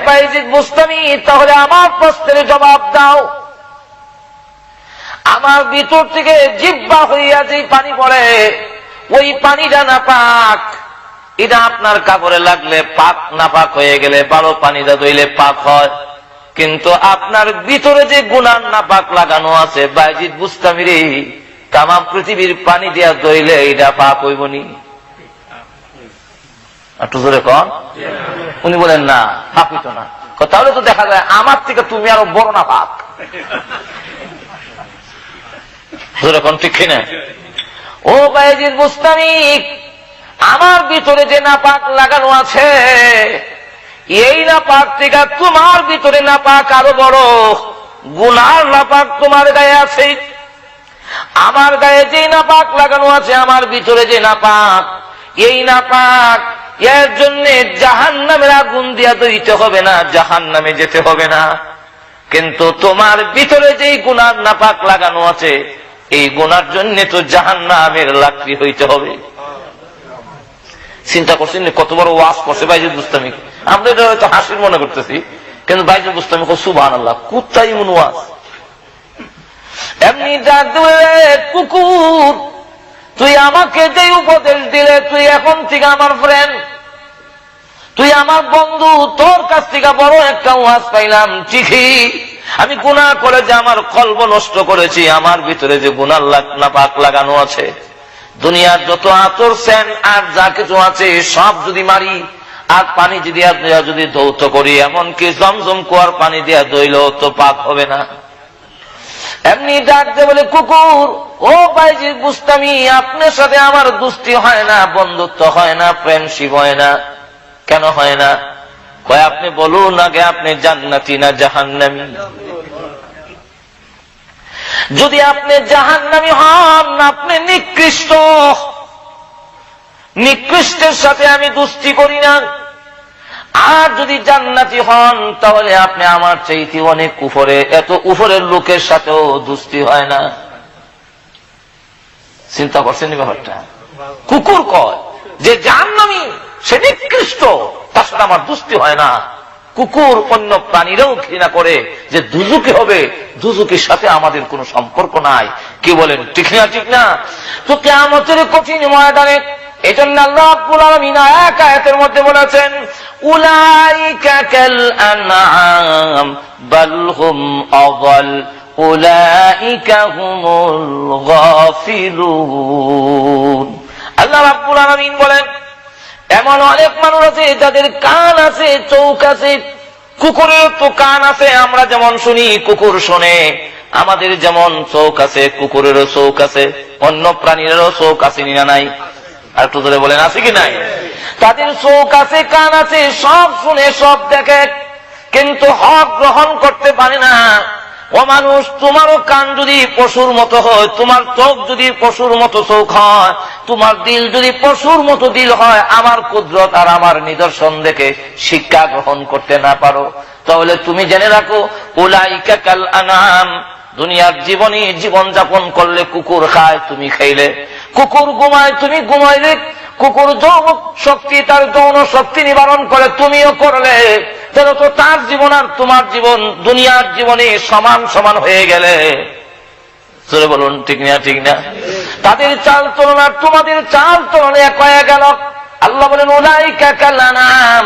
বাইজিদ বুস্তামি, তাহলে আমার প্রশ্নের জবাব দাও। আমার ভিতর থেকে জিহ্বা হইয়া যে পানি পড়ে, ওই পানিটা নাপাক। এটা আপনার কাপড়ে লাগলে পাক, নাপাক হয়ে গেলে ভালো পানিটা ধুইলে পাক হয়। কিন্তু আপনার ভিতরে যে গুনার নাপাক লাগানো আছে বাইজিদ বুস্তামি রে, তামাম পৃথিবীর পানি দিয়া ধুইলে এটা পাক হইবনি। একটু জোরে কন। উনি বলেন না, পাক হইত না। তাহলে তো দেখা যায় আমার থেকে তুমি আরো বড় না পাক। জোরে কন, ঠিক কিনা? ও বাইজিদ বুস্তামি, আমার ভিতরে যে নাপাক লাগানো আছে, এই নাপাক থেকে তোমার ভিতরে নাপাক আরো বড়। গুনার নাপাক তোমার গায়ে আছে, আমার গায়ে যে নাপাক লাগানো আছে, আমার ভিতরে যে নাপাক, এই নাপাক এর জন্য জাহান্নামের আগুন দিয়া দিতে হবে না, জাহান্নামে যেতে হবে না। কিন্তু তোমার ভিতরে যেই গুনার নাপাক লাগানো আছে, এই গুনার জন্য তো জাহান্নামের লাকড়ি হইতে হবে। চিন্তা করছেন কত বড় ওয়াজ করছে বাইজিদ বুস্তামি। আমরা এটা হয়তো হাসির মনে করতেছি, কিন্তু বাইজিদ বুস্তামি সুবহানাল্লাহ, কুত্তাই মন ওয়াজ। এমনি ডাক দিলে, কুকুর তুই আমাকে যে উপদেশ দিলে, তুই এখন থেকে আমার ফ্রেন্ড, তুই আমার বন্ধু, তোর কাছ থেকে বড় একটা ওয়াজ পাইলাম। ঠিকই আমি গুনাহ করে যে আমার কলব নষ্ট করেছি, আমার ভিতরে যে গুনার নাপাক লাগানো আছে, দুনিয়ার যত আতর সেন আর যা কিছু আছে সব যদি মারি আর পানি যদি ধৌত করি, এমনকি জমজম কুয়ার পানি দিয়া ধুইলেও তো পাক হবে না। এমনি ডাক দে বলে, কুকুর ও বাইজিদ বুস্তামি, আপনার সাথে আমার দোস্তি হয় না, বন্ধুত্ব হয় না, ফ্রেন্ডশিপ হয় না। কেন হয় না? কয় আপনি বলুন আগে, আপনি জান্নাতি না জাহান্নামী? যদি আপনি জাহান্নামী হন, আপনি নিকৃষ্ট, নিকৃষ্টের সাথে আমি দোস্তি করি না। আর যদি জান্নাতি হন, তাহলে আপনি আমার চাইতে অনেক উপরে, এত উপরের লোকের সাথেও দোস্তি হয় না। চিন্তা করছেন ব্যাপারটা? কুকুর কয় যে জাহান্নামী, সে নিকৃষ্ট, তার সাথে আমার দোস্তি হয় না। কুকুর অন্য প্রাণীরাও ঘৃণা করে যে দুজুকি হবে, দুজুকির সাথে আমাদের কোনো সম্পর্ক নাই। কি বলেন, ঠিক না? ঠিক না? তো কিয়ামতের কঠিন ময়দানে এজন্য আল্লাহ রাব্বুল আলামিন এক আয়াতের মধ্যে বলেছেন, উলাইকা কাল আনআম বাল হুম আযাল উলাইকা হুমুল গাফিলুন। আল্লাহ রাব্বুল আলামিন বলেন, এমন অনেক মানুষ আছে যাদের কান আছে, চোখ আছে। কুকুরের তো কান আছে, আমরা যেমন শুনি কুকুর শোনে। আমাদের যেমন চোখ আছে, কুকুরেরও চোখ আছে, অন্য প্রাণীরও চোখ আছে না নাই? আর একটু ধরে বলেন, আছে কি নাই? তাদের চোখ আছে, কান আছে, সব শুনে, সব দেখে, কিন্তু হক গ্রহণ করতে পারে না। ও মানুষ, তোমারও কান যদি পশুর মতো হয়, তোমার চোখ যদি পশুর মতো চোখ হয়, তোমার দিল যদি পশুর মতো দিল হয়, আমার কুদরত আর আমার নিদর্শন দেখে শিক্ষা গ্রহণ করতে না পারো, তাহলে তুমি জেনে রাখো, উলাইকা কাল আনআম, দুনিয়ার জীবনে জীবন যাপন করলে কুকুর খায়, তুমি খাইলে। কুকুর ঘুমায়, তুমি ঘুমাইলে। কুকুর যৌন শক্তি, তার যৌন শক্তি নিবারণ করে, তুমিও করলে। তাহলে তো তার জীবন আর তোমার জীবন দুনিয়ার জীবনে সমান সমান হয়ে গেলে। চলে বলুন, ঠিক না? ঠিক না? তাদের চাল চলন আর তোমাদের চাল চলন এক হয়ে গেল। আল্লাহ বলেন, উলাইকা কাল আনআম,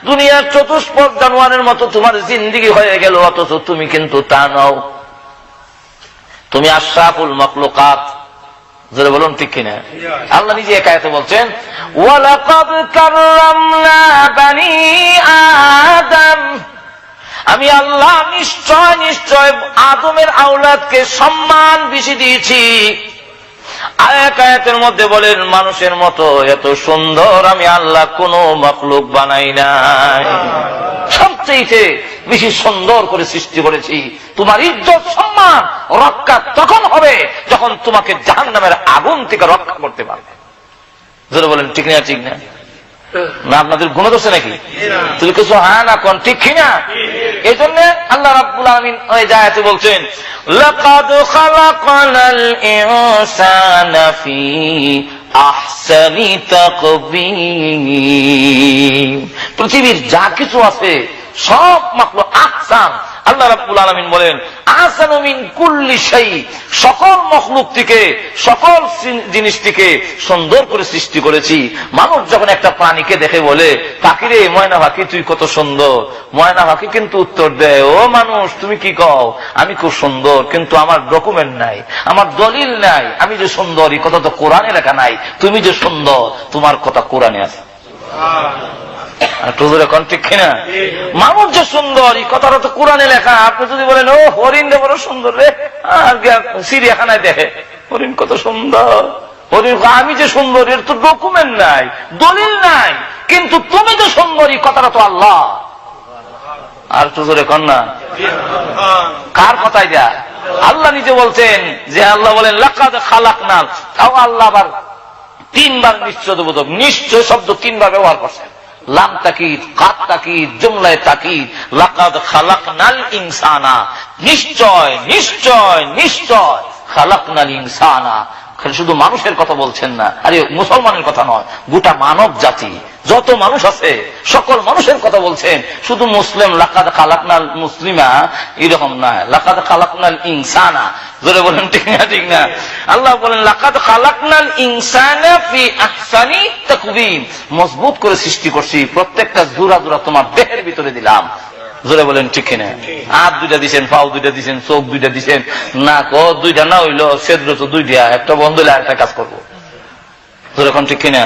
দুনিয়ার চতুষ্পদ জানোয়ারের মতো তোমার জিন্দেগি হয়ে গেল, অথচ তুমি কিন্তু তা নও। তুমি আশরাফুল মাখলুকাত। জোরে বলুন, ঠিক কিনা? আল্লাহ নিজে এক আয়াতে বলছেন, ওয়ালাকাদ কাররামনা বানি আদম, আমি আল্লাহ নিশ্চয় নিশ্চয় আদমের আওলাদকে সম্মান বেশি দিয়েছি। এক আয়াতের মধ্যে বলেন, মানুষের মতো এত সুন্দর আমি আল্লাহ কোন মাখলুক বানাই নাই, সবচেয়ে বেশি সুন্দর করে সৃষ্টি করেছি। তোমার ইজ্জত সম্মান রক্ষা তখন হবে যখন তোমাকে জাহান্নামের আগুন থেকে রক্ষা করতে পারবে। যারা বলেন, ঠিক না? ঠিক না? না আপনাদের গুণ দোষে নাকি? তুমি কিছু হ্যাঁ না কোন, ঠিক কিনা? এই জন্য আল্লাহ রাব্বুল আলামিন ওই আয়াতে বলছেন, লাকাদ খালাকনাল ইনসানা ফি আহসানি তাকবীম, পৃথিবীর যা কিছু আছে সব মাখলুক আহসান। আল্লাহ রাব্বুল আলামিন বলেন আহসানু মিন কুল্লি শাই, সকল মাখলুক থেকে, সকল জিনিস থেকে সুন্দর করে সৃষ্টি করেছি। মানুষ যখন একটা প্রাণীকে দেখে বলে পাখিরে ময়না পাখি তুই কত সুন্দর, ময়না পাখি কিন্তু উত্তর দেয় ও মানুষ তুমি কি কও, আমি খুব সুন্দর কিন্তু আমার ডকুমেন্ট নাই, আমার দলিল নাই, আমি যে সুন্দর এই কথা তো কোরআনে লেখা নাই, তুমি যে সুন্দর তোমার কথা কোরআনে আছে। এখন ঠিক কিনা? মানুষ যে সুন্দর এই কথাটা তো কোরআনে লেখা। আপনি যদি বলেন ও হরিণ রে বড় সুন্দর রে, আর চিড়িয়াখানায় দেখে হরিণ কত সুন্দর, হরিণ আমি যে সুন্দর এর তো ডকুমেন্ট নাই, দলিল নাই, কিন্তু তুমি যে সুন্দর এই কথাটা তো আল্লাহ। আর তো জোরে কন না, কার কথাই দেয়া? আল্লাহ নিজে বলছেন যে আল্লাহ বলেন লাকাদ খালাকনাল, তাও আল্লাহ আবার তিনবার নিশ্চয়বোধক, নিশ্চয় শব্দ তিনবার ব্যবহার করছেন। লাম তাকিদ, কাদ তাকিদ, জুমলায় তাকিদ, লাকাদ খালাকনাল ইনসানা, নিশ্চয় নিশ্চয় নিশ্চয় খালাকনাল ইনসানা। শুধু মানুষের কথা বলছেন না, আরে মুসলমানের কথা নয়, গোটা মানব জাতি যত মানুষ আছে সকল মানুষের কথা বলছেন। শুধু মুসলিম লাকাদ খালাকনাল মুসলিমা এরকম না, লাকাদ খালাকনাল ইনসানা। জোরে বলেন ঠিক না? ঠিক না? আল্লাহ বলেন লাকাদ খালাকনাল ইনসানা ফি আহসানি তাকওয়িম, মজবুত করে সৃষ্টি করছি, প্রত্যেকটা জোড়া জোড়া তোমার দেহের ভিতরে দিলাম। জোরে বলেন ঠিক কিনা? হাত দুইটা দিচ্ছেন, পাও দুইটা দিচ্ছেন, চোখ দুইটা দিচ্ছেন, নাক দুইটা না হইলো ছেদ্র তো দুইটা, একটা বন্ধ হইলে একটা কাজ করবো। জোরে এখন ঠিক কিনা?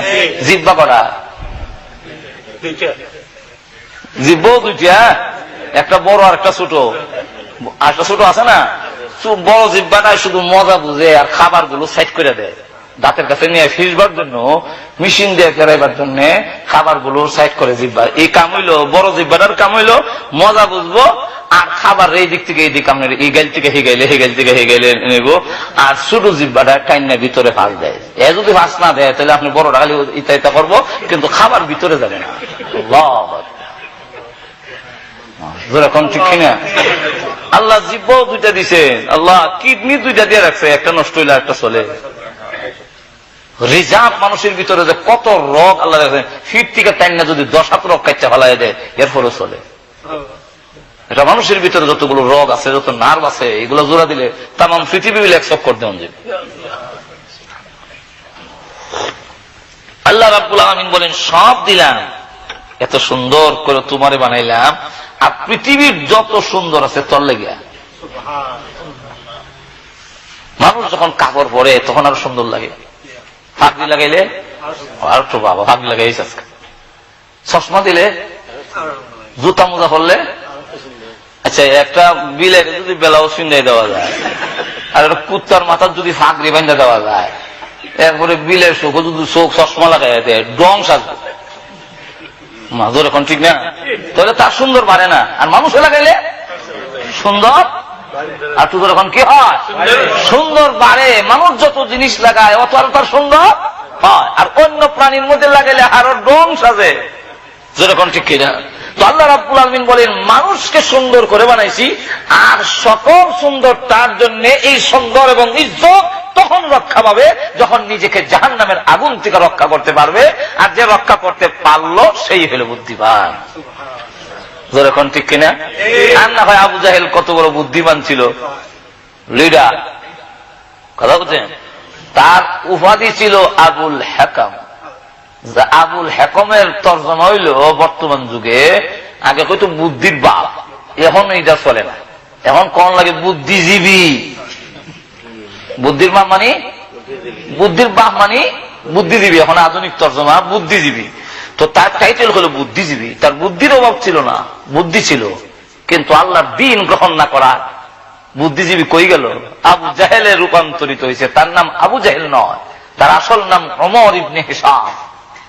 জিব্বা করা, জিব্বাও দুইটা, একটা বড় আর একটা ছোট, আর একটা ছোট আছে না, বড় জিব্বাটাই শুধু মজা বুঝে আর খাবার গুলো সাইড করে দেয়, দাঁতের কাছে নিয়ে ফিরবার জন্য, মেশিন দিয়ে ফেরাইবার জন্য খাবার গুলো সাইড করে জিব্বা। এই কাম হইলো বড় জিব্বাটার কাম হইলো মজা বুঝবো আর খাবার এই দিক থেকে এই দিক আপনার এই গাইল থেকে হে গাইলে, হে গাইল থেকে হে গাইলে নেব। আর ছোট জিব্বাটা টাইনা ভিতরে ফাঁস দেয়, এ যদি ফাঁস না দেয় তাহলে আপনি বড়টা খালি ইতা ইতা করবো কিন্তু খাবার ভিতরে যাবে না। এখন ঠিক কিনা? আল্লাহ জিব্বাও দুইটা দিছেন, আল্লাহ কিডনি দুইটা দিয়ে রাখছে, একটা নষ্ট হইলে একটা চলে। রিজার্ভ মানুষের ভিতরে যে কত রোগ আল্লাহ রাখছেন, ফিট থেকে টাইনা যদি 10 রোগ কাচ্চা ফেলাই দেয় এরপরও চলে। এটা মানুষের ভিতরে যতগুলো রোগ আছে, যত নার্ভ আছে, এগুলো জোড়া দিলে তাম পৃথিবী মিলে 100 করে দেওয়া যাবে। আল্লাহ রাব্বুল আলামিন বলেন সব দিলাম, এত সুন্দর করে তোমারে বানাইলাম, আর পৃথিবীর যত সুন্দর আছে তোর লেগে। মানুষ যখন কাপড় পরে তখন আরো সুন্দর লাগে, ফাঁকড়ি লাগাইলে আর তো বাবা ফাঁকড়ি লাগাইছে আজকে, চশমা দিলে, জুতা মোজা পরলে, আচ্ছা একটা বিলের যদি বেলাও সিন্দাই দেওয়া যায়, আর একটা কুত্তার মাথার যদি ফাঁকড়ি বান্ধা দেওয়া যায়, এরপরে বিলের চোখ যদি চোখ চশমা লাগাই দেয় ডং সাজবে। মাজুর এখন ঠিক না? তাহলে তার সুন্দর বাড়ে না, আর মানুষে লাগাইলে সুন্দর আর তোদের এখন কি হয়? সুন্দর বাড়ে। মানুষ যত জিনিস লাগায় অত আর তার সুন্দর হয়, আর অন্য প্রাণীর মধ্যে লাগাইলে আরো ডং সাজে। যেরকম ঠিক কিনা? তো আল্লাহ রাব্বুল আলামিন বলেন মানুষকে সুন্দর করে বানাইছি, আর সকল সুন্দর তার জন্য এই সুন্দর এবং ইজ্জত তখন রক্ষা পাবে যখন নিজেকে জাহান্নামের আগুন থেকে রক্ষা করতে পারবে, আর যে রক্ষা করতে পারলো সেই হলো বুদ্ধিমান। যেরকম ঠিক কিনা? আর না হয় আবু জাহেল কত বড় বুদ্ধিমান ছিল, লিডার, কথা বলছেন? তার উপাধি ছিল আবুল হেকাম। আবুল হেকমের তর্জমা হইল বর্তমান যুগে, আগে কইতো বুদ্ধির বাপ, এখন এটা চলে না, এখন কোন লাগে বুদ্ধিজীবী। বুদ্ধির বাপ মানে, বুদ্ধির বাপ মানে বুদ্ধিজীবী, এখন আধুনিক তর্জমা বুদ্ধিজীবী। তো তার টাইটেল হলো বুদ্ধিজীবী। তার বুদ্ধির অভাব ছিল না, বুদ্ধি ছিল, কিন্তু আল্লাহর দ্বীন গ্রহণ না করা বুদ্ধিজীবী কই গেল? আবু জাহেলে রূপান্তরিত হয়েছে। তার নাম আবু জাহেল নয়, তার আসল নাম ওমর ইবনে হিশাম।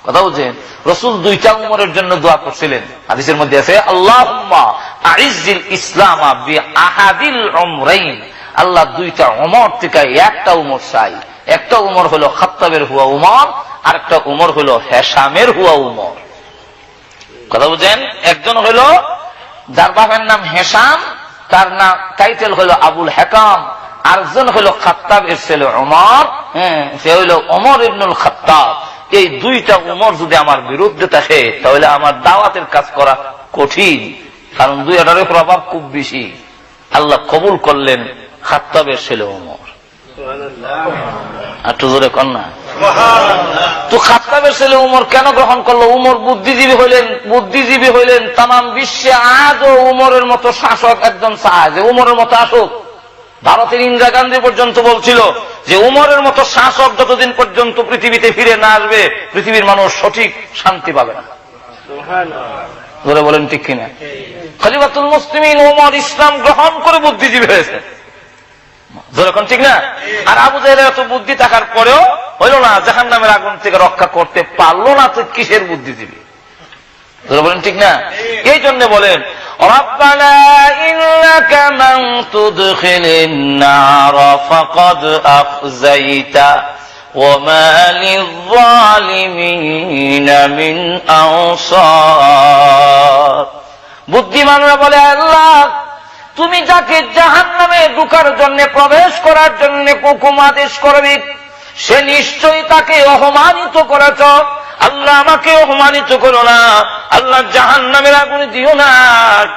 কথা বলছেন? রাসূল 2টা উমরের জন্য দোয়া করছিলেন, হাদিসের মধ্যে আছে আল্লাহুম্মা আইজ্জিল ইসলামা বিআহাদিল উমরাইন। আল্লাহ 2টা উমর থেকে একটা উমর চাই। একটা উমর হলো খাত্তাবের হুয়া উমর, আর একটা উমর হলো হেশামের হুয়া উমর। কথা বুঝেন? একজন হলো যার বাপের নাম হেশাম, তার নাম টাইটেল হলো আবুল হেকাম, আরেকজন হলো খাত্তাব এর ছেলে উমর, সে হইল ওমর ইবনুল খাত্তাব। এই 2টা উমর যদি আমার বিরুদ্ধে থাকে তাহলে আমার দাওয়াতের কাজ করা কঠিন। কারণ দুইটার প্রভাব খুব বেশি। আল্লাহ কবুল করলেন খাত্তাবের ছেলে ওমর। একটু জোরে কর না। তো খাত্তাবের ছেলে উমর কেন গ্রহণ করলো? উমর বুদ্ধিজীবী হইলেন। তাম বিশ্বে আজও উমরের মতো শাসক একজন চায় যে উমরের মতো আসুক। ভারতের ইন্দিরা গান্ধী পর্যন্ত বলছিল যে উমরের মতো শাসক যতদিন পর্যন্ত পৃথিবীতে ফিরে না আসবে পৃথিবীর মানুষ সঠিক শান্তি পাবে না। ধরে বলেন ঠিক কিনা? খলিফাতুল মুসলিমিন ওমর ইসলাম গ্রহণ করে বুদ্ধিজীবী হয়েছে। যেরকম ঠিক না? আর আবু জাহেলের এত বুদ্ধি থাকার পরেও হইল না, জাহান্নামের আগুন থেকে রক্ষা করতে পারলো না, তো কিসের বুদ্ধিজীবী? বলেন ঠিক না? এই জন্য বলেন রব্বানা ইন্নাকা মান তুদখিলিন নার ফাকাদ আখযাইতা ওয়া মা লিয-যালিমিনা মিন আনসার। বুদ্ধিমানরা বলে, আল্লাহ তুমি যাকে জাহান্নামে ঢোকার জন্য প্রবেশ করার জন্য হুকুম আদেশ করবে সে নিশ্চয়ই তাকে অপমানিত করেছ। আল্লাহ আমাকে অপমানিত করো না, আল্লাহ জাহান্নামের আগুনে দিও না,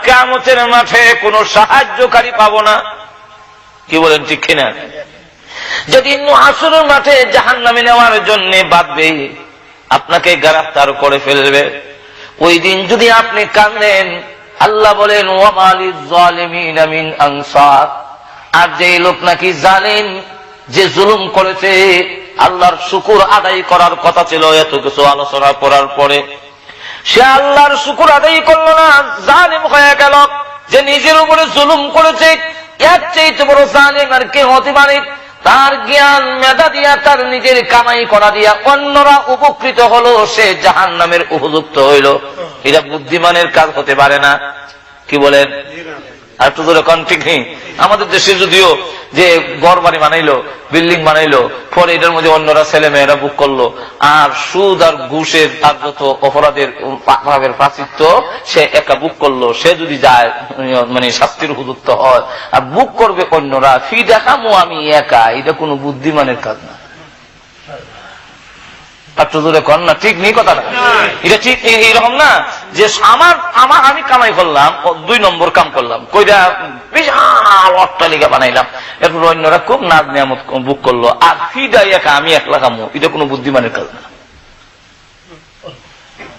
কিয়ামতের মাঠে কোনো সাহায্যকারী পাবো না। কি বলেন ঠিক কিনা? যেদিন হাসরের মাঠে জাহান্নামে নেওয়ার জন্য বাঁধবে, আপনাকে গ্রেফতার করে ফেলবে, ওই দিন যদি আপনি কাঁদেন, আল্লাহ বলেন ওয়া মা লিয-যালিমিনা মিন আনসার। আর যে লোক নাকি জালেম, যে জুলুম করেছে, আল্লাহর শুকর আদায় করার কথা ছিল, এত কিছু আলোচনা করার পরে সে আল্লাহর শুকর আদায় করলো না, জালেম হয়ে গেল। যে নিজের উপরে জুলুম করেছে, এর চাইতে বড় জালেম আর কে হতে পারে? তার জ্ঞান মেধা দিয়া, তার নিজের কামাই করা দিয়া অন্যরা উপকৃত হলো, সে জাহান্নামের উপযুক্ত হইল। এটা বুদ্ধিমানের কাজ হতে পারে না। কি বলেন? আর একটু ধরে কোন ঠিক নেই? আমাদের দেশে যদিও যে ঘর বাড়ি বানাইলো, বিল্ডিং বানাইলো, পরে এটার মধ্যে অন্যরা ছেলে মেয়েরা বুক করলো, আর সুদ আর ঘুষের তার যত অপরাধের ভাবের প্রাচিত্য সে একা বুক করলো, সে যদি যায় মানে শাস্তির উপযুক্ত হয়, আর বুক করবে অন্যরা, ফি দেখামো আমি একা, এটা কোনো বুদ্ধিমানের কাজ না। ঠিক নেই কথাটা? এটা ঠিক এইরকম না যে আমি কামাই করলাম, 2 নম্বর কাম করলাম, কইরা বিশাল অট্টালিকা বানাইলাম, এরপর অন্যরা খুব নাজ নিয়ামত বুক করলো, আর ফিডা একা আমি একলা কামো, এটা কোনো বুদ্ধিমানের কাজ না।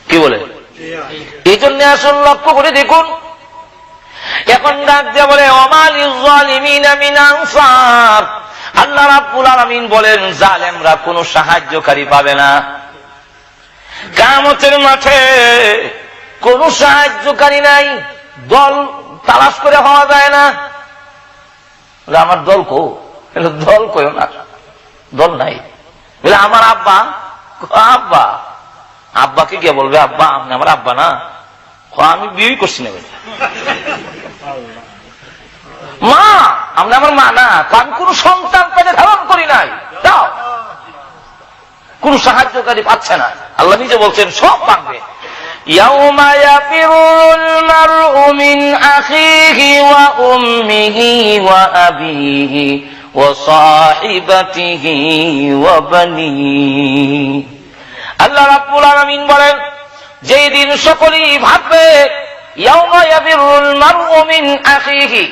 কি বলে? এই জন্য আসল লক্ষ্য করে দেখুন, এখন ডাক দিয়ে বলে ওয়া মা লিয-যালিমিনা মিন আনসার। আল্লাহ রাব্বুল আলামিন বলেন জালেমরা কোনো সাহায্যকারী পাবে না। কিয়ামতের মাঠে কোনো সাহায্যকারী নাই, দল তালাশ করে হওয়া যায় না। আমার দল কো? দল কই না, দল নাই। বলে আমার আব্বা, আব্বা আব্বাকে গিয়ে বলবে আব্বা আপনি আমার আব্বা না, আমি বিয়ে করছি না। মা আপনি আমার মা না, আমি কোন সন্তান পেটে ধারণ করি নাই, দাও। কোন সাহায্যকারী পাচ্ছে না। আল্লাহ নিজে বলছেন সব পাবে। ইয়াউমা ইয়াফিরুল মারউ মিন আখিহি ওয়া উম্মিহি ওয়া আবিহি ওয়া সাহিবাতিহি ওয়া বানিহি। আল্লাহ রাব্বুল আলামিন বলেন যেই দিন সকলেই ভাববে, ইয়াউমা ইয়াফিরুল মারউ মিন আখিহি,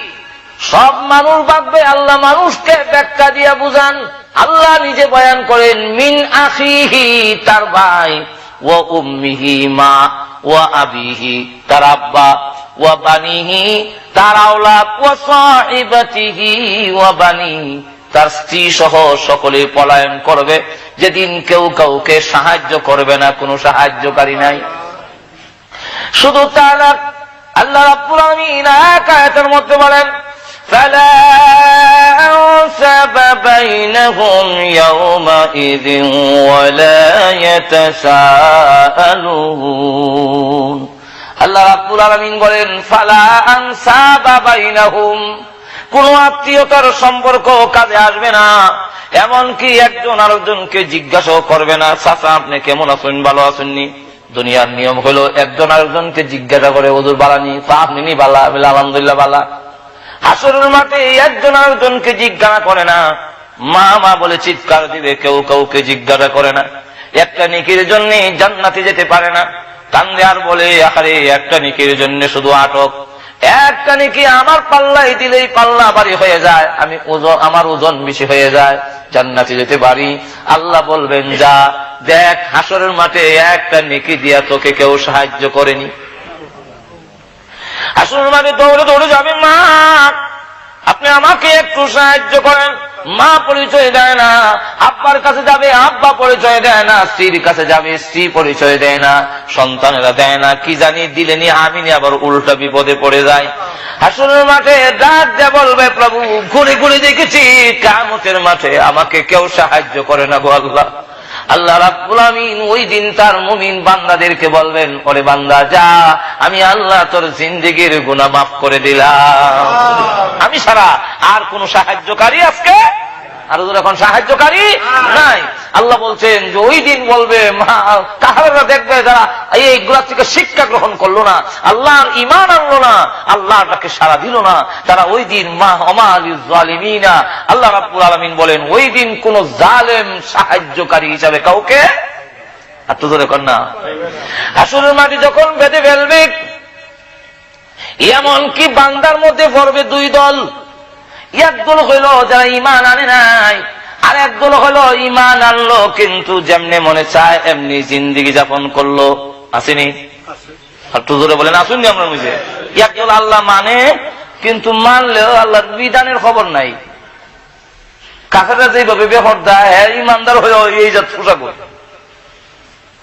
সব মানুষ ভাববে। আল্লাহ মানুষকে ব্যাখ্যা দিয়া বুঝান। আল্লাহ নিজে বয়ান করেন মিন আখিহি, তার ভাই, ওয়া উম্মিহি মা, ওয়া আবিহি তার আব্বা, ওয়া বানিহি তার আওলাদ, ওয়া সাহিবাতিহি ওয়া বানিহি তার স্ত্রী সহ সকলে পলায়ন করবে। যেদিন কেউ কাউকে সাহায্য করবে না, কোনো সাহায্যকারী নাই। শুধু তা না, আল্লাহ রাব্বুল আলামিন এক আয়াতের মধ্যে বলেন فَلَا أَنْسَابَ بَيْنَهُمْ يَوْمَئِذٍ وَلَا يَتَسَاءَلُونَ। আল্লাহ রাব্বুল আলামিন বলেন ফালা আনসাবা বাইনাহুম, কোন আত্মীয়তার সম্পর্ক কাজে আসবে না। এমনকি একজন আরেকজনকে জিজ্ঞাসাও করবে না, চাচা আপনি কেমন আছেন, ভালো আছেননি? দুনিয়ার নিয়ম হলো একজন আরেকজনকে জিজ্ঞাসা করে হুজুর বালানি, আপনি নি বালা, আলহামদুলিল্লাহ বালা। হাসরের মাঠে একজন আরেকজনকে জিজ্ঞাসা করে না, মা মা বলে চিৎকার দিবে, কেউ কাউকে জিজ্ঞাসা করে না। একটা নেকির জন্য জান্নাতে যেতে পারে না, কান্দে আর বলে আরে একটা নেকির জন্য শুধু আটক। একটা নেকি আমার পাল্লাই দিলেই পাল্লা ভারী হয়ে যায়, আমার ওজন বেশি হয়ে যায়, জান্নাতে যেতে পারি। আল্লাহ বলবেন যা দেখ হাসরের মাঠে একটা নেকি দিয়া তোকে কেউ সাহায্য করেনি। হাসরের মাঠে দৌড়ে দৌড়ে যাবে, মা আপনি আমাকে একটু সাহায্য করেন। মা পরিচয় দেয় না, আব্বার কাছে যাবে আব্বা পরিচয় দেয় না, স্ত্রীর কাছে যাবে স্ত্রী পরিচয় দেয় না, সন্তানেরা দেয় না, কি জানি দিলেনি আমি আবার উল্টা বিপদে পড়ে যায়। হাসরের মাঠে ডাক দিয়ে বলবে, প্রভু ঘুরে ঘুরে দেখেছি কিয়ামতের মাঠে আমাকে কেউ সাহায্য করে না গো আল্লাহ। আল্লাহ রাব্বুল আমিন ওই দিন তার মুমিন বান্দাদেরকে বলবেন, ওরে বান্দা যা, আমি আল্লাহ তোর জিন্দেগির গুনাহ মাফ করে দিলাম, আমি ছাড়া আর কোন সাহায্যকারী আজকে আর এখন সাহায্যকারী নাই। আল্লাহ বলছেন যে ওই দিন বলবে কাহারা দেখবে যারা এইগুলা থেকে শিক্ষা গ্রহণ করলো না, আল্লাহর ঈমান আনলো না, আল্লাহটাকে সাড়া দিল না, তারা ওই দিন জালিমিনা, আল্লাহ রাব্বুল আলামিন বলেন ওই দিন কোন জালেম সাহায্যকারী হিসাবে কাউকে আর তো ধরে কর না। হাসরের মাটি যখন বেঁধে ফেলবে, এমন কি বান্দার মধ্যে পড়বে দুই দল। একদল হইল যারা ঈমান আনে নাই, আর একদল হইল ঈমান আনলো কিন্তু যেমনে মনে চায় এমনি জিন্দেগি যাপন করলো। আসেনি? আর তো জোরে বলেন আসুন আমরা বুঝে। একদল আল্লাহ মানে কিন্তু মানলেও আল্লাহর বিধানের খবর নাই। কাফেররা যেভাবে বেহর দেয় হ্যাঁ ইমানদার হয়েও এই জাত পোশাক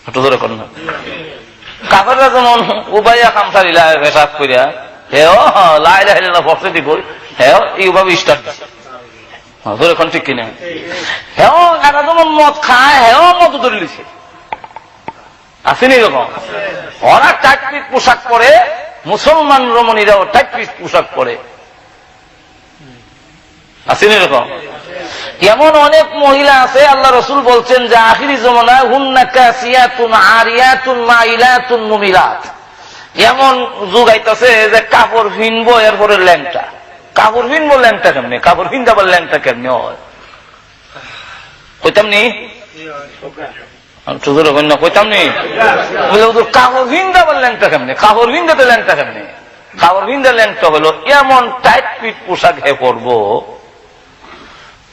একটু জোরে কর না। কাফেররা যেমন উবাইয়া খামসারিলা পেশাব করিয়া হেও লা ইলাহা ইল্লাল্লাহ বসে দিব, হ্যাঁ এইভাবে স্টার্ট দিচ্ছে এখন ঠিক কিনা। হ্যাঁ এরা যেমন মদ খায় হ্যাঁ মদ ধরে লিছে, আসেনি এরকম। ওরা টাইট পিট পোশাক পরে, মুসলমান রমণীরাও টাইট পিট পোশাক পরে, আসেনি এরকম। এমন অনেক মহিলা আছে আল্লাহ রাসূল বলছেন যে আখিরি জমানায় হুন্না কাসিয়াতুন আরিয়াতুন মাইলাতুন মুমিলাত, এমন যুগ আইতাছে যে কাপড় ভিনবো এরপরে ল্যাংটা, কাপড় ভিনবো ল্যাংটা কেমনি, কাপড় ভিনদাবার ল্যাংটা কেমনি হয় কইতাম নি, কইতাম নি কাপড় ভিনদাবার ল্যাংটা কেমনি, কাপড় ভিন্দাতে ল্যাংটা কেমনি, কাপড় ভিন্দা ল্যাংটা হলো এমন টাইট পিট পোশাক হে পরবো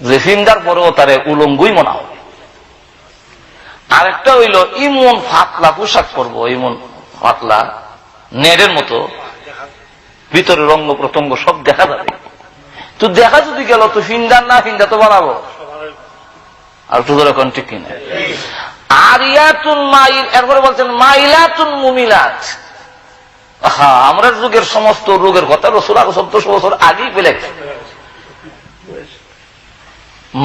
যে ফিন্দার পরেও তারে উলঙ্গুই মনে হবে। আরেকটা হইল ইমন ফাতলা পোশাক পরবো, ইমন ফাতলা নেড়ের মতো, ভিতরে রঙ্গ প্রত্যঙ্গ সব দেখা যাবে। তো দেখা যদি গেল তো ফিন্দার না ফিন্দা তো বানাবো আর তো এখন ঠিক কিনা। আরিয়াতুন মাইল, এরপরে বলছেন মাইলাতুন মুমিলাত। হ্যাঁ আমরা যুগের সমস্ত রোগের কথা রাসূল 1400 বছর আগেই বলে।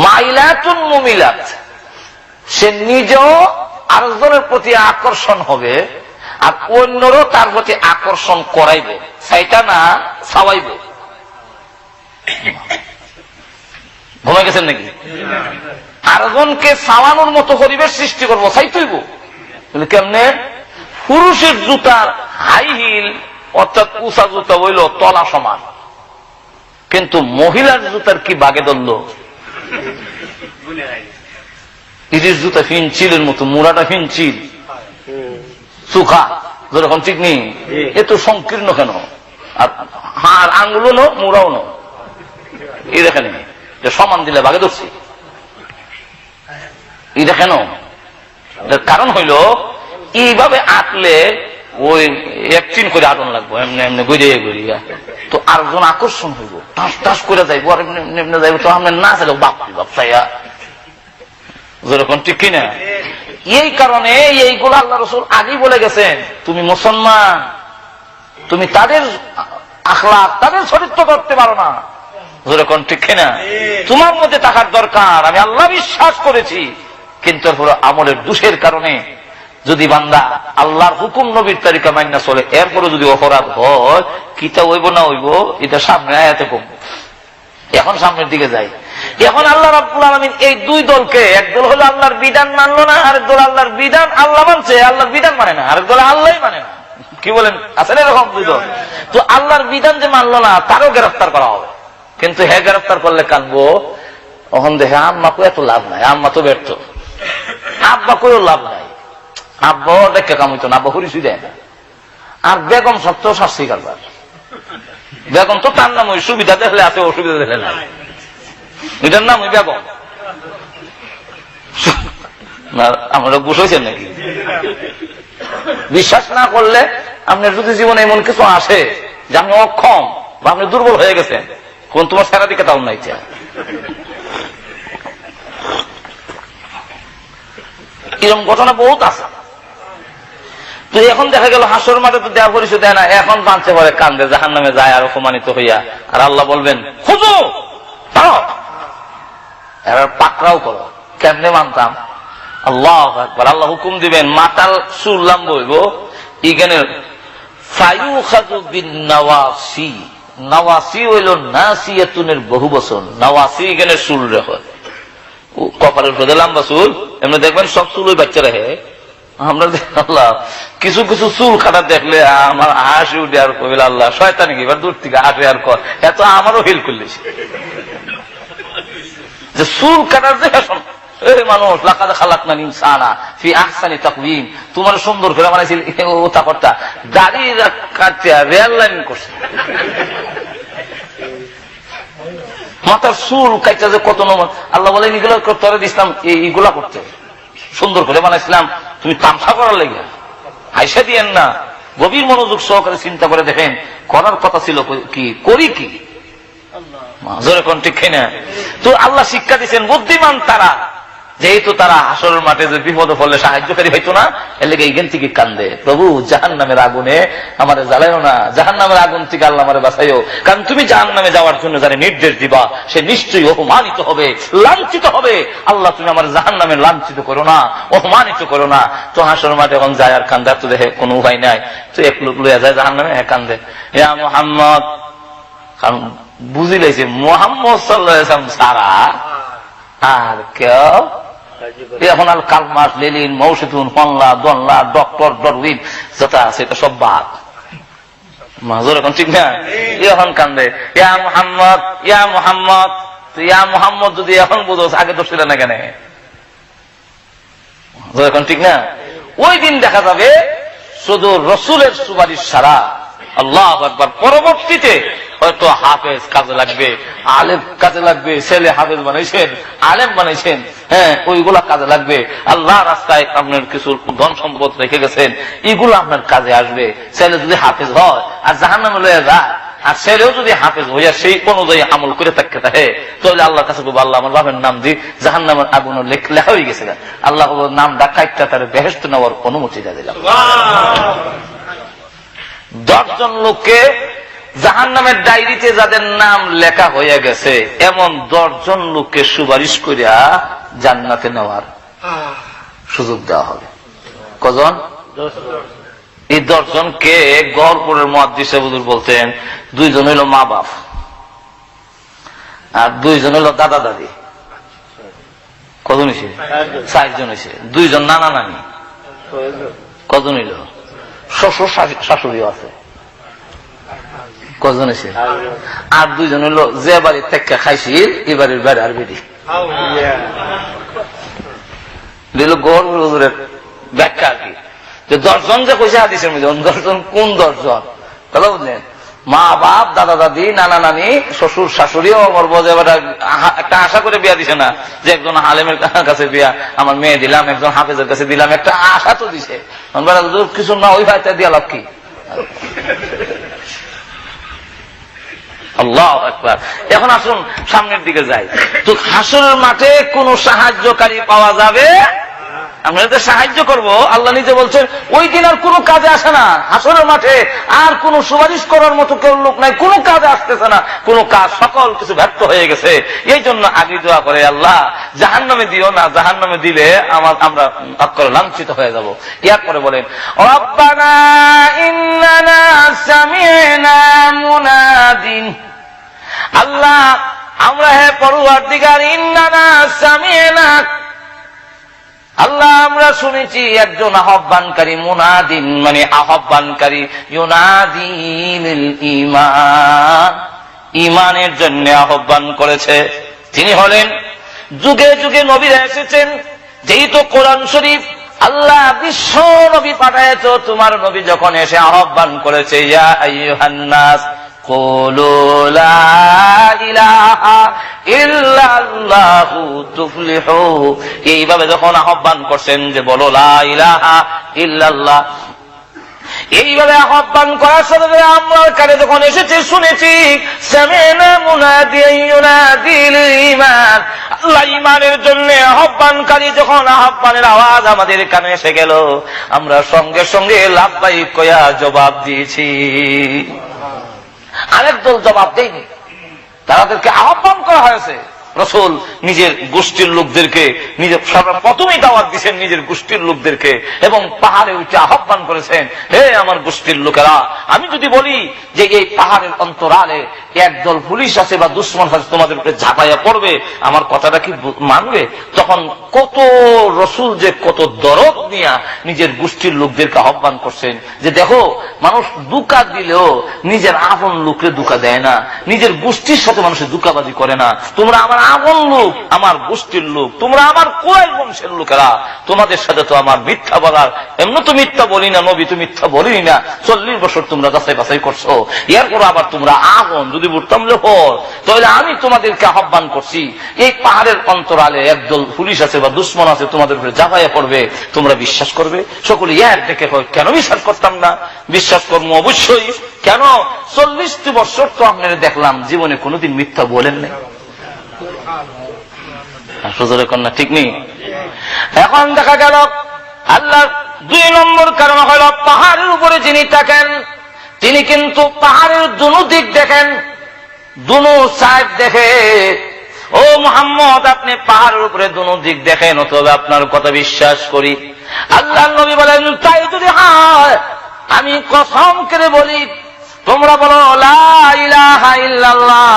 মাইলাতুন মুমিলাত, সে নিজেও আরেকজনের প্রতি আকর্ষণ হবে আর অন্যরও তার প্রতি আকর্ষণ করাইবে, সেইটা না ছাওয়াইব। ঘুমে গেছেন নাকি? আরেকজনকে ছাওয়ানোর মতো পরিবেশ সৃষ্টি করবো, চাইতেইব। কেমনে? পুরুষের জুতার হাই হিল অর্থাৎ উঁচা জুতা হইল তলা সমান, কিন্তু মহিলার জুতার কি বাগে ধরল, ইটির জুতা ফিনচিলের মতো, মুড়াটা ফিনচিল সুখা, যেরকম ঠিক নেই। এত সংকীর্ণ কেন? আর আঙ্গুলও নো মুড়াও নো, এই দেখেন সমান দিলে বাগে ধরছি, এই দেখেন। কারণ হইল এইভাবে আঁকলে ওই একচিন করে আটন লাগবো, এমনি এমনি গড়িয়ে গড়িয়া, তো আরেকজন আকর্ষণ হইব, টাস টাস করে যাইবো, আর এমনি এমনি যাইবো, তো আমরা না চাইলেও বাপি বাপ চাইয়া, যেরকম ঠিক কিনা। এই কারণে এইগুলো আল্লাহ রাসূল আগেই বলে গেছেন, তুমি মুসলমান, তুমি তাদের আখলাক তাদের চরিত্র করতে পারো না, যেরকম ঠিক কিনা। তোমার মধ্যে থাকার দরকার, আমি আল্লাহ বিশ্বাস করেছি, কিন্তু এরপর আমলের দোষের কারণে যদি বান্দা আল্লাহর হুকুম নবীর তারিকা মাইনা চলে, এরপরে যদি অপরাধ হয়, কিতা হইব না হইব এটা সামনে আয়াতে কম। এখন সামনের দিকে যাই। এখন আল্লাহ রাব্বুল আলামিন এই দুই দলকে, একদল হলো আল্লাহর বিধান মানলো না, আরেক দল আল্লাহর বিধান আল্লাহ মানছে, আল্লাহর বিধান মানে না, আরেক দল আল্লাহই মানে না। কি বলেন? আসলে এরকম দুই দল। তো আল্লাহর বিধান যে মানলো না তারও গ্রেফতার করা হবে, কিন্তু হে গ্রেফতার করলে কানবো, তখন দেখে আম্মা কো এত লাভ নাই, আম্মা তো ব্যর্থ, আব্বা কইও লাভ নাই, আব্বা দেখে কাম হইতো না, আব্বা হরিসুই দেয় না, আর বেগম সত্ত্বেও শাস্তি কারবার, বেগম তো তার নাম ওই সুবিধা দেখলে আছে, অসুবিধা দেখলে না, এটার নাম ওই বেগম। আমরা বুঝেছেন নাকি? বিশ্বাস না করলে আপনার যদি জীবনে এমন কিছু আসে যে আপনি অক্ষম বা আপনি দুর্বল হয়ে গেছেন, কোন তোমার সারা দিকে তাও নাই, এরকম ঘটনা বহুত আছে। তো এখন দেখা গেল হাসর মাঠে তো দেওয়া পরিচয় দেয় না, এখন বাঁচতে পারে কান্দে, জাহান্নামে যায় আর অপমানিত হইয়া, আর আল্লাহ বলবেন খুঁজো এবার পাকড়াও করো। কেমনে মানতাম? আল্লাহু আকবার। আল্লাহ হুকুম দিবেন মাতাল চুল লাম্ব হইব, ইগানের ফায়ুখাযু বিন-নাওয়াসি, নাওয়াসি হইল নাসিয়াতুনের বহু বচন, নাওয়াসি ইগানের চুল রেখে কপালের উপরে লম্বা চুল, এমনি দেখবেন সব চুল ওই বাচ্চা রাখে। আমরা আল্লাহ কিছু কিছু চুল কাটা দেখলে আমার হাসি উঠে আর কবিল আল্লাহ শয়তান কি এবার দূর থেকে হাসে আর কর, এত আমারও হিল করলেছে যে চুল কাটার যে ফ্যাশন। মানুষ লাকাদ খালাকনাল ইনসানা ফি আহসানি তাকওয়িম, তোমার সুন্দর করে বানাইছি ওটা করতা, দাড়ি কাটতে রেল লাইন করছে, মাথার চুল কাটতে যে কত নমন। আল্লাহ বলেন এগুলো তোরে দিছিলাম এইগুলা করতে, সুন্দর করে বানাইছিলাম, তুমি তামসা করার লেগে হাইসা দিয়েন না। গভীর মনোযোগ সহকারে চিন্তা করে দেখেন করার কথা ছিল কি, করি কি জোরে কোন ঠিক না? তো আল্লাহ শিক্ষা দিচ্ছেন বুদ্ধিমান তারা, যেহেতু তারা হাসরের মাঠে যে বিপদে পড়লে সাহায্যকারী হইতো না, এর লেগে এইখান থেকে কান্দে, প্রভু জাহান্নামের আগুনে আমারে জ্বালাইও না, জাহান্নামের আগুন থেকে আল্লাহ আমারে বাঁচাইও, কারণ তুমি জাহান্নামে যাওয়ার জন্য যারা নির্দেশ দিবা সে নিশ্চয়ই অপমানিত হবে, লাঞ্ছিত হবে। আল্লাহ তুমি আমার জাহান্নামে লাঞ্ছিত করো না, অপমানিত করো না। তো হাসরের মাঠে এখন যায় আর কান্দে, তো দেখে কোনো উপায় নাই, তো এক লোক লইয়া যায় জাহান্নামে, কান্দে ইয়া মুহাম্মদ, কারণ বুঝি লাইছে মুহাম্মদ সাল্লাল্লাহু আলাইহি ওয়াসাল্লাম সারা আর কেউ এখন আর কালমাস, লেলিন, মৌসিতুন, কনলা, দনলা, ডক্টর, ডরউইন যেটা আছে এটা সব বাদ। মাজুর এখন ঠিক না? এখন কান্দে ইয়া মুহাম্মদ, ইয়া মুহাম্মদ। ইয়া মুহাম্মদ যদি এখন বুঝোস, আগে তো ছিল না কেন? এখন ঠিক না? ওই দিন দেখা যাবে শুধু রসুলের সুপারিশ ছাড়া। আল্লাহু আকবার। পরবর্তীতে হয়তো হাফেজ কাজে লাগবে, আলেম কাজে লাগবে, ছেলে হাফেজ বানাইছেন, আলেম বানাইছেন, হ্যাঁ ওইগুলা কাজে লাগবে। আল্লাহ রাস্তায় আপনার কিছু ধন সম্পদ রেখে গেছেন, এগুলো আপনার কাজে আসবে। ছেলে যদি হাফেজ হয় আর জাহান্নামে লয়ে যায়, আর ছেলেও যদি হাফেজ হইয়া সেই অনুযায়ী আমল করে থাকতে থাকে, তাহলে আল্লাহর কাছে বলবো আল্লাহ আমার বাবার নাম দি জাহান্নামের আগুন লেখা হয়ে গেছে, আল্লাহ নাম ডাকাইটা তার বেহেশত নেওয়ার অনুমতি দিয়ে দিলাম। 10 জন লোককে জাহান্নামের ডায়েরিতে যাদের নাম লেখা হয়ে গেছে, এমন 10 জন লোককে সুপারিশ করিয়া জান্নাতে নেওয়ার সুযোগ দেওয়া হবে। কজন? এই 10 জনকে গহরপুরের মুহাদ্দিস হুজুর বলতেন 2 জন হইল মা বাপ, আর 2 জন হইল দাদা দাদি। কজন হয়েছে? 4 জন হয়েছে। 2 জন নানা নানি। কজন হইল? শ্বশুর শাশুড়িও আছে। কজন হয়েছে? আর 2 জন হইল যে বাড়ির থেকে খাইছি এই বাড়ির বেড়ে আর বেড়ি। গহরপুর হুজুরের ব্যাখ্যা আর কি, যে 10 জন যে কইছে হাদিসের মধ্যে, 10 জন কোন 10 জন কথা বুঝলেন? মা বাপ, দাদা দাদি, নানা নানি, শ্বশুর শাশুড়িও মরবো, যে একটা আশা করে বিয়া দিছে না যে একজন আলেমের কাছে বিয়া আমার মেয়ে দিলাম, একজন হাফেজের কাছে দিলাম, একটা আশা তো দিছে। কিছু না ওই ভাইটা দিয়া লাভ কি? আল্লাহু আকবার। এখন আসুন সামনের দিকে যাই। তো হাসরের মাঠে কোন সাহায্যকারী পাওয়া যাবে? আমরা যাতে সাহায্য করব, আল্লাহ নিজে বলছেন ওই দিন আর কোনো কাজে আসে না। হাসরের মাঠে আর কোন সুপারিশ করার মতো কেউ লোক নাই, কোন কাজে আসতেছে না, কোন কাজ, সকল কিছু ব্যর্থ হয়ে গেছে। এই জন্য আগে দোয়া করে আল্লাহ জাহান্নামে দিও না, জাহান্নামে দিলে আমরা অক্ষরে লাঞ্ছিত হয়ে যাব। এরপরে বলেন রব্বানা ইন্নানা সামি'না মুনাদিন, আল্লাহ আমরা হে পরওয়ারদিগার ইন্নানা সামি'না, আল্লাহ আমরা শুনেছি একজন আহ্বানকারী, মুনাদিন মানে আহ্বানকারী, ইউনাদিল ঈমান, ঈমানের জন্য আহ্বান করেছে। তিনি হলেন যুগে যুগে নবীরা এসেছেন, যেহেতু কোরআন শরীফ আল্লাহ বিশ্ব নবী পাঠায়েছ, তোমার নবী যখন এসে আহ্বান করেছে ইয়া আইয়ুহান নাস কুলু লা ইলাহা ইল্লাল্লাহু তুফলিহু। এইভাবে যখন আহ্বান করছেন যে বলো লা ইলাহা ইল্লাল্লাহ, এইভাবে আহ্বান করার সাথে আমরা কানে যখন এসেছে শুনেছি সামি'না মুনাদিয়ান ইউনাদি লিল ঈমান, আল্লাহ ঈমানের জন্য আহ্বানকারী যখন আহ্বানের আওয়াজ আমাদের কানে এসে গেল, আমরা সঙ্গে সঙ্গে লাব্বাইক কয়া জবাব দিয়েছি। আরেক দল জবাব দেয়নি, তাদেরকে আহ্বান করা হয়েছে। রাসূল নিজের গোষ্ঠীর লোকদেরকে নিজের সর্বপ্রথমেই দাওয়াত দিয়েছেন নিজের গোষ্ঠীর লোকদেরকে, এবং পাহাড়ে উঠে আহ্বান করেছেন, হে আমার গোষ্ঠীর লোকেরা, আমি যদি বলি যে এই পাহাড়ের অন্তরালে একদল পুলিশ আছে বা দুশমন আছে তোমাদের উপরে ঝাঁপাইয়া পড়বে, আমার কথাটা কি মানবে? তখন কত রাসূল যে কত দরদ নিয়ে নিজের গোষ্ঠীর লোকদেরকে আহ্বান করছেন যে দেখো, মানুষ দুকা দিলেও নিজের আপন লোককে দুকা দেয় না, নিজের গোষ্ঠীর সাথে মানুষের দুকাবাজি করে না। তোমরা আমার আপন লোক, আমার গোষ্ঠীর লোক, তোমরা আমার কুরাইশ বংশের লোকেরা, তোমাদের সাথে তো আমার মিথ্যা বলার, এমনি তো মিথ্যা বলি না, নবী তো মিথ্যা বলি না, 40 বছর তোমরা যাচাই বাছাই করছো, এরপর আবার তোমরা আপন যদি বলতাম তাহলে আমি তোমাদেরকে আহ্বান করছি, এই পাহাড়ের অন্তরালে একদল পুলিশ আছে বা দুশমন আছে তোমাদের উপরে ঝাঁপাইয়া পড়বে, তোমরা বিশ্বাস করবে? সকলে এক দেখে কেন বিশ্বাস করতাম না? বিশ্বাস করবো অবশ্যই। কেন? 40 বছর তো আপনারা দেখলাম জীবনে কোনোদিন মিথ্যা বলেন নাই। সুযোগের কন্যা ঠিক নেই। এখন দেখা গেল আল্লাহর 2 নম্বর কারণ হল পাহাড়ের উপরে যিনি থাকেন তিনি কিন্তু পাহাড়ের দুনো দিক দেখেন, দুনো সাইড দেখে। ও মুহাম্মদ, আপনি পাহাড়ের উপরে দুনো দিক দেখেন, অথবা আপনার কথা বিশ্বাস করি। আল্লাহর নবী বলেন, তাই যদি হয় আমি কসম করে বলি, তোমরা বলো লা ইলাহা ইল্লাল্লাহ,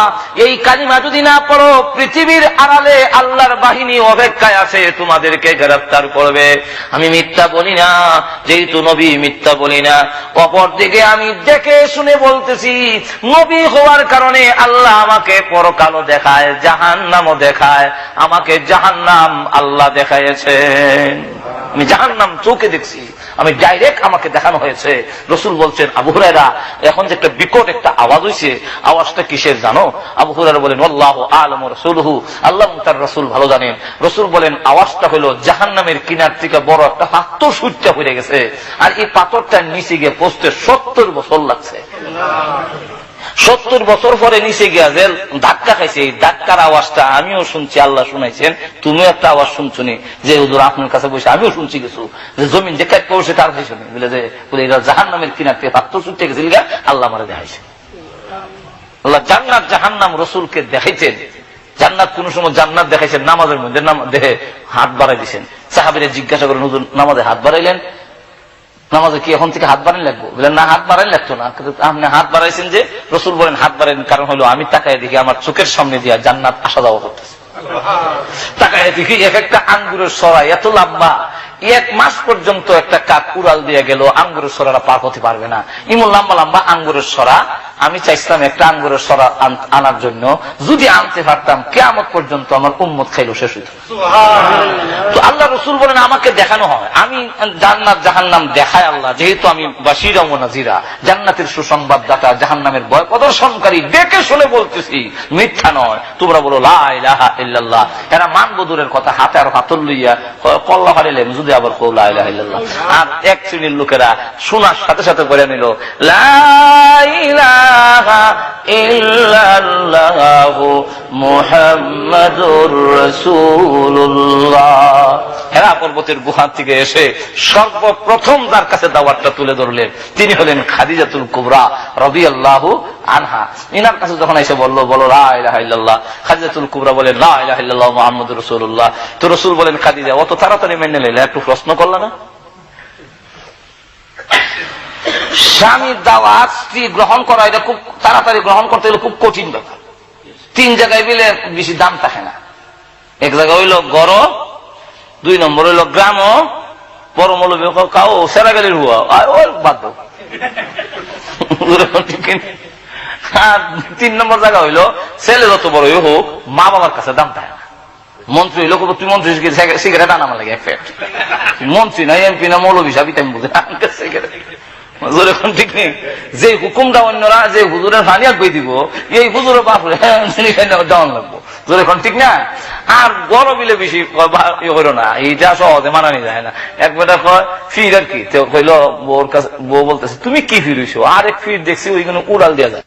এই কালিমা যদি না পড়ো পৃথিবীর আড়ালে আল্লাহর বাহিনী অপেক্ষায় আছে তোমাদেরকে গ্রেফতার করবে। আমি মিথ্যা বলি না, যেহেতু নবী মিথ্যা বলি না। অপরদিকে আমি দেখে শুনে বলতেছি, নবী হওয়ার কারণে আল্লাহ আমাকে পরকালও দেখায়, জাহান্নামও দেখায়। আমাকে জাহান্নাম আল্লাহ দেখাইছেন, আমি জাহান্নাম চোখে দেখছি, আমি ডাইরেক্ট আমাকে দেখানো হয়েছে। রাসূল বলছেন, আবু হুরায়রা, এখন যে একটা বিকট একটা আওয়াজ হয়েছে, আওয়াজটা কিসের জানো? আবু হুরায়রা বলেন, আল্লাহু আ'লামু রাসূলুহু, আল্লাহ তার রাসূল ভালো জানেন। রাসূল বলেন, আওয়াজটা হলো জাহান্নামের কিনার থেকে বড় একটা পাথর সুইটটা পড়ে গেছে, আর এই পাথরটার নিচে গিয়ে পৌঁছতে 70 বছর লাগছে। 70 বছর পরে নিচে গিয়া যে ধাক্কা খাইছে, এই ধাক্কার আওয়াজটা আমিও শুনছি, আল্লাহ শুনাইছেন, তুমিও একটা আওয়াজ শুনছো নি, যে হুজুর আপনার কাছে বসে আমিও শুনছি কিছু, যে জমিন যে কাজ পড়ছে তার কিছু নেই, বলে যে জাহান্নামের কিনার থেকে পাথর ছুটে গেছিল, আল্লাহ আমারে দেখাইছে। আল্লাহ জান্নাত জাহান্নাম রাসূলকে দেখাইছেন। জান্নাত কোন সময় জান্নাত দেখাইছেন নামাজের মধ্যে, দেহে হাত বাড়াই দিয়েছেন। সাহাবীরা জিজ্ঞাসা করেন, হুজুর নামাজে হাত বাড়াইলেন, নামাজে কি এখন থেকে হাত বাড়াই লাগবো? বলেন না, হাত বাড়াই লাগতো না, আপনি হাত বাড়াইছেন যে। রাসূল বলেন, হাত বাড়াইলেন কারণ হলো আমি তাকায় দেখি আমার চোখের সামনে দিয়া জান্নাত আসা যাওয়া করতেছে। তাকায় দেখি এক একটা আঙ্গুরের সরা এত লম্বা, 1 মাস পর্যন্ত একটা কাক কুড়াল দিয়ে গেল আঙ্গুরের সরাটা পার হতে পারবে না, এমন লম্বা লম্বা আঙ্গুরের সরা। আমি চাইছিলাম একটা আঙ্গুরের সরা আনার জন্য, যদি আনতে পারতাম কিয়ামত পর্যন্ত আমার উম্মত খাইলো শেষ হইত। তো আল্লাহ রাসূল বলেন, আমাকে দেখানো হয়, আমি জান্নাত জাহান্নাম দেখায় আল্লাহ, যেহেতু আমি বাশীরা ওয়া নাযীরা, জান্নাতের সুসংবাদদাতা, জাহান্নামের ভয় প্রদর্শনকারী, দেখে শুনে বলতেছি, মিথ্যা নয়। তোমরা বলো লা ইলাহা ইল্লাল্লাহ, এরা মানবদুরের কথা হাতে আর হাতল লইয়া কল্লা হারিলেন, যদি আবার কও লা ইলাহা ইল্লাল্লাহ। আর এক শ্রেণীর লোকেরা শোনার সাথে সাথে বলে নিল লা ইলাহা ইল্লাল্লাহু মুহাম্মাদুর রাসূলুল্লাহ। হেরা পর্বতের গুহা থেকে এসে সর্বপ্রথম যার কাছে দাওয়াতটা তুলে ধরলেন তিনি হলেন খাদিজাতুল কুবরা রাদিয়াল্লাহু আনহা। ইনার কাছে যখন এসে বললো লা ইলাহা ইল্লাল্লাহ, খাদিজাতুল কুবরা বলেন লা ইলাহা ইল্লাল্লাহু মুহাম্মাদুর রাসূলুল্লাহ। তো রাসূল বলেন, খাদিজা অত তাড়াতাড়ি মেনে নিলে, একটু প্রশ্ন করলা না? স্বামীর দাওয়াত স্ত্রী গ্রহণ করা এটা খুব তাড়াতাড়ি গ্রহণ করতে গেলে খুব কঠিন ব্যাপার। 3 জায়গায় মিলে বেশি দাম থাকে না। এক জায়গায় হইল গড়, 2 নম্বর হইল গ্রাম, বড় মৌলবী কাউ সেরা গেলে হুয়া বাদ দাও। আর 3 নম্বর জায়গা হইল ছেলে যত বড়ই হোক মা বাবার কাছে দাম থাকে না। মন্ত্রী হইল তুই মন্ত্রী সিগারেট আনা লাগে এক ফ্যাট, মন্ত্রী না এমপি না মৌলবী সাহেব আমি বুঝে সিগারেট এখন ঠিক নেই যে হুকুমটা অন্যরা যে হুজুরের ফানিয়াত বই দিব এই হুজুরের বাপরে দেওয়ান লাগবো এখন ঠিক না। আর বড় বিলে বেশি হইল না, এইটা সহজে মানানি যায় না। এক বেটা কয় ফির আর কি কইল, বউর কাছে বউ বলতেছে তুমি কি ফিরইছো, আর এক ফির দেখছি ওইখানে উড়াল দেওয়া যায়।